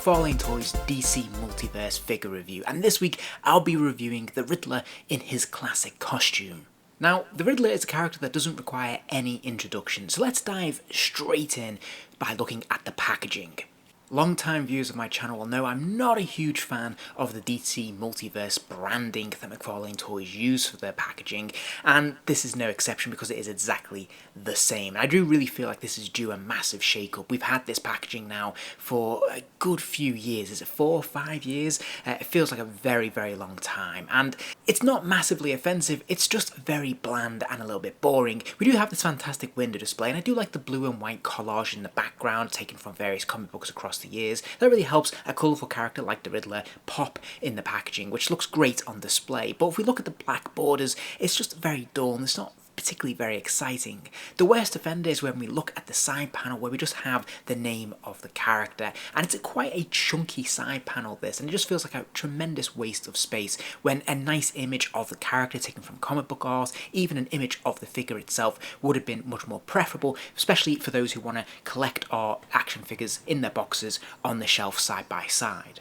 McFarlane Toys DC Multiverse figure review, and this week I'll be reviewing the Riddler in his classic costume. Now, the Riddler is a character that doesn't require any introduction, so let's dive straight in by looking at the packaging. Long-time viewers of my channel will know I'm not a huge fan of the DC Multiverse branding that McFarlane Toys use for their packaging, and this is no exception because it is exactly the same. I do really feel like this is due a massive shake-up. We've had this packaging now for a good few years. Is it 4 or 5 years? It feels like a very, very long time, and it's not massively offensive, it's just very bland and a little bit boring. We do have this fantastic window display, and I do like the blue and white collage in the background taken from various comic books across the years. That really helps a colourful character like the Riddler pop in the packaging, which looks great on display. But if we look at the black borders, it's just very dull and it's not particularly very exciting. The worst offender is when we look at the side panel where we just have the name of the character, and it's quite a chunky side panel this, and it just feels like a tremendous waste of space when a nice image of the character taken from comic book art, even an image of the figure itself, would have been much more preferable, especially for those who want to collect our action figures in their boxes on the shelf side by side.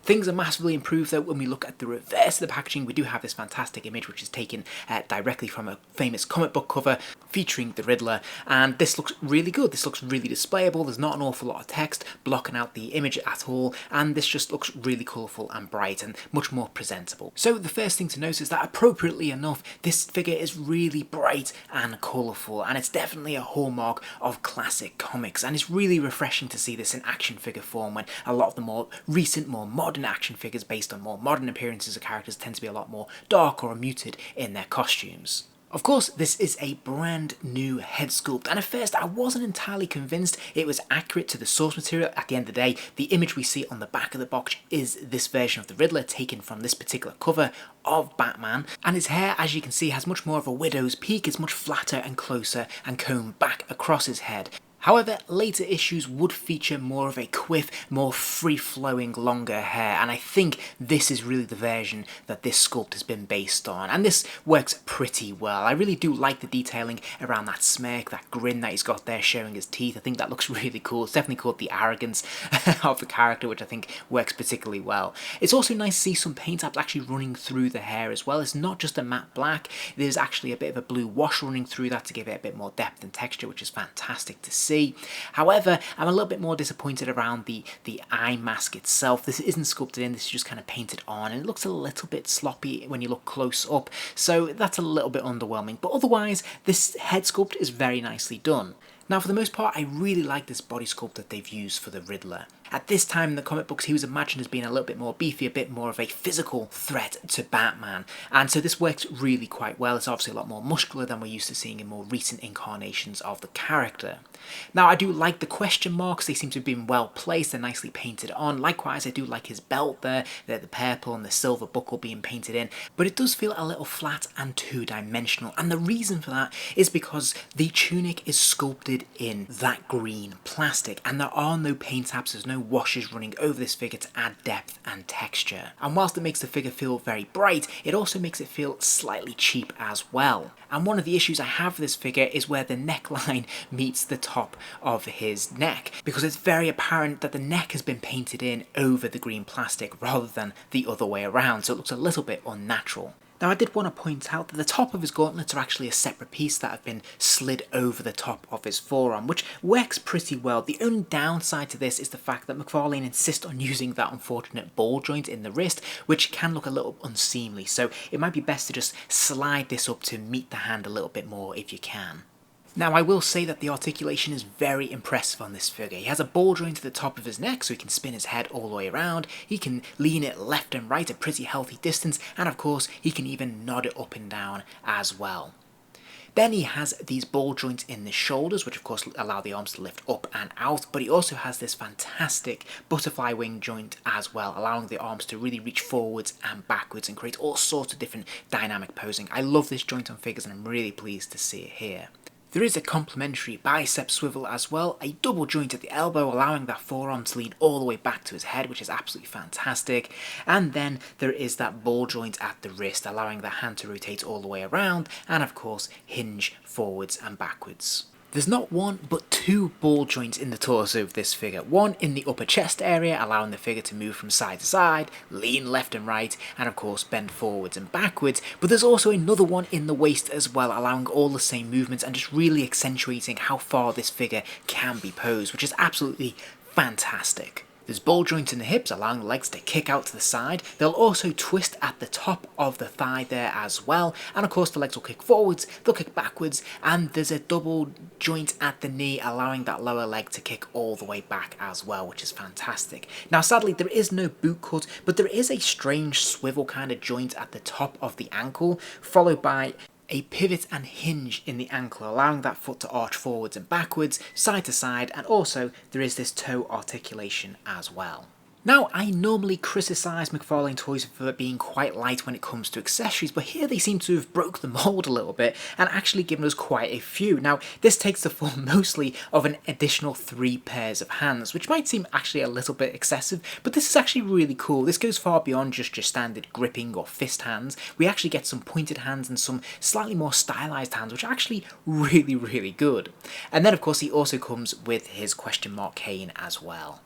Things are massively improved though when we look at the reverse of the packaging. We do have this fantastic image which is taken directly from a famous comic book cover featuring the Riddler, and this looks really good. This looks really displayable. There's not an awful lot of text blocking out the image at all, and this just looks really colourful and bright and much more presentable. So the first thing to notice is that appropriately enough, this figure is really bright and colourful, and it's definitely a hallmark of classic comics, and it's really refreshing to see this in action figure form when a lot of the more recent, more modern action figures based on more modern appearances of characters tend to be a lot more dark or muted in their costumes. Of course, this is a brand new head sculpt, and at first I wasn't entirely convinced it was accurate to the source material. At the end of the day, the image we see on the back of the box is this version of the Riddler taken from this particular cover of Batman, and his hair, as you can see, has much more of a widow's peak. It's much flatter and closer and combed back across his head. However, later issues would feature more of a quiff, more free-flowing, longer hair, and I think this is really the version that this sculpt has been based on, and this works pretty well. I really do like the detailing around that smirk, that grin that he's got there showing his teeth. I think that looks really cool. It's definitely called the arrogance of the character, which I think works particularly well. It's also nice to see some paint apps actually running through the hair as well. It's not just a matte black, there's actually a bit of a blue wash running through that to give it a bit more depth and texture, which is fantastic to see. However, I'm a little bit more disappointed around the eye mask itself. This isn't sculpted in, this is just kind of painted on, and it looks a little bit sloppy when you look close up, so that's a little bit underwhelming. But otherwise, this head sculpt is very nicely done. Now, for the most part, I really like this body sculpt that they've used for the Riddler. At this time in the comic books, he was imagined as being a little bit more beefy, a bit more of a physical threat to Batman, and so this works really quite well. It's obviously a lot more muscular than we're used to seeing in more recent incarnations of the character. Now, I do like the question marks. They seem to have been well placed, they're nicely painted on. Likewise, I do like his belt there, the purple and the silver buckle being painted in, but it does feel a little flat and two-dimensional, and the reason for that is because the tunic is sculpted in that green plastic, and there are no paint apps, there's no washes running over this figure to add depth and texture. And whilst it makes the figure feel very bright, it also makes it feel slightly cheap as well. And one of the issues I have with this figure is where the neckline meets the top of his neck, because it's very apparent that the neck has been painted in over the green plastic rather than the other way around, so it looks a little bit unnatural. Now, I did want to point out that the top of his gauntlets are actually a separate piece that have been slid over the top of his forearm, which works pretty well. The only downside to this is the fact that McFarlane insists on using that unfortunate ball joint in the wrist, which can look a little unseemly, so it might be best to just slide this up to meet the hand a little bit more if you can. Now, I will say that the articulation is very impressive on this figure. He has a ball joint to the top of his neck so he can spin his head all the way around, he can lean it left and right a pretty healthy distance, and of course he can even nod it up and down as well. Then he has these ball joints in the shoulders, which of course allow the arms to lift up and out, but he also has this fantastic butterfly wing joint as well, allowing the arms to really reach forwards and backwards and create all sorts of different dynamic posing. I love this joint on figures and I'm really pleased to see it here. There is a complementary bicep swivel as well, a double joint at the elbow allowing that forearm to lean all the way back to his head, which is absolutely fantastic, and then there is that ball joint at the wrist allowing the hand to rotate all the way around and of course hinge forwards and backwards. There's not one, but two ball joints in the torso of this figure. One in the upper chest area, allowing the figure to move from side to side, lean left and right, and of course bend forwards and backwards. But there's also another one in the waist as well, allowing all the same movements and just really accentuating how far this figure can be posed, which is absolutely fantastic. There's ball joints in the hips, allowing the legs to kick out to the side. They'll also twist at the top of the thigh there as well. And of course the legs will kick forwards, they'll kick backwards, and there's a double joint at the knee, allowing that lower leg to kick all the way back as well, which is fantastic. Now sadly there is no boot cut, but there is a strange swivel kind of joint at the top of the ankle, followed by a pivot and hinge in the ankle, allowing that foot to arch forwards and backwards, side to side, and also there is this toe articulation as well. Now, I normally criticise McFarlane Toys for being quite light when it comes to accessories, but here they seem to have broke the mould a little bit and actually given us quite a few. Now, this takes the form mostly of an additional 3 pairs of hands, which might seem actually a little bit excessive, but this is actually really cool. This goes far beyond just your standard gripping or fist hands. We actually get some pointed hands and some slightly more stylised hands, which are actually really good. And then, of course, he also comes with his question mark cane as well.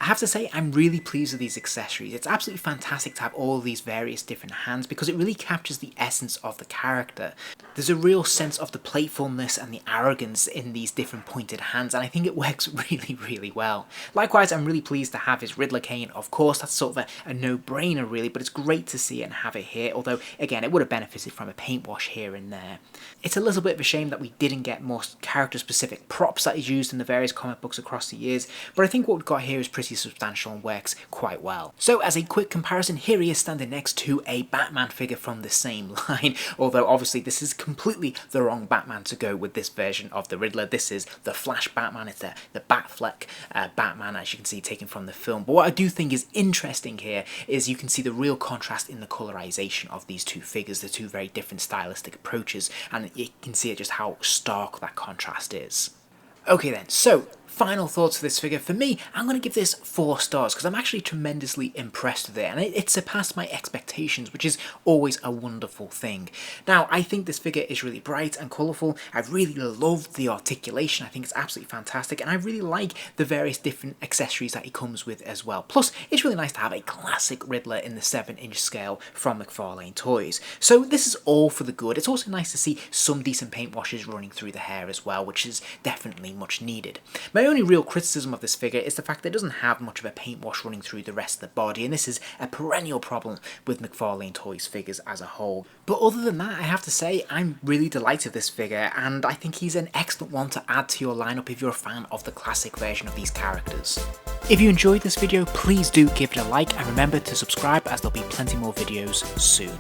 I have to say, I'm really pleased with these accessories. It's absolutely fantastic to have all these various different hands because it really captures the essence of the character. There's a real sense of the playfulness and the arrogance in these different pointed hands, and I think it works really well. Likewise, I'm really pleased to have his Riddler cane. Of course, that's sort of a no-brainer really, but it's great to see it and have it here, although again, it would have benefited from a paint wash here and there. It's a little bit of a shame that we didn't get more character-specific props that is used in the various comic books across the years, but I think what we've got here is pretty substantial and works quite well. So as a quick comparison, here he is standing next to a Batman figure from the same line, although obviously this is completely the wrong Batman to go with this version of the Riddler. This is the Flash Batman, it's the Batfleck Batman, as you can see, taken from the film. But what I do think is interesting here is you can see the real contrast in the colorization of these two figures, the two very different stylistic approaches, and you can see just how stark that contrast is. Okay then, so final thoughts for this figure. For me, I'm going to give this 4 stars because I'm actually tremendously impressed with it, and it surpassed my expectations, which is always a wonderful thing. Now, I think this figure is really bright and colourful. I really love the articulation. I think it's absolutely fantastic, and I really like the various different accessories that he comes with as well. Plus, it's really nice to have a classic Riddler in the 7-inch scale from McFarlane Toys. So this is all for the good. It's also nice to see some decent paint washes running through the hair as well, which is definitely much needed. My only real criticism of this figure is the fact that it doesn't have much of a paint wash running through the rest of the body, and this is a perennial problem with McFarlane Toys figures as a whole. But other than that, I have to say I'm really delighted with this figure, and I think he's an excellent one to add to your lineup if you're a fan of the classic version of these characters. If you enjoyed this video, please do give it a like, and remember to subscribe as there'll be plenty more videos soon.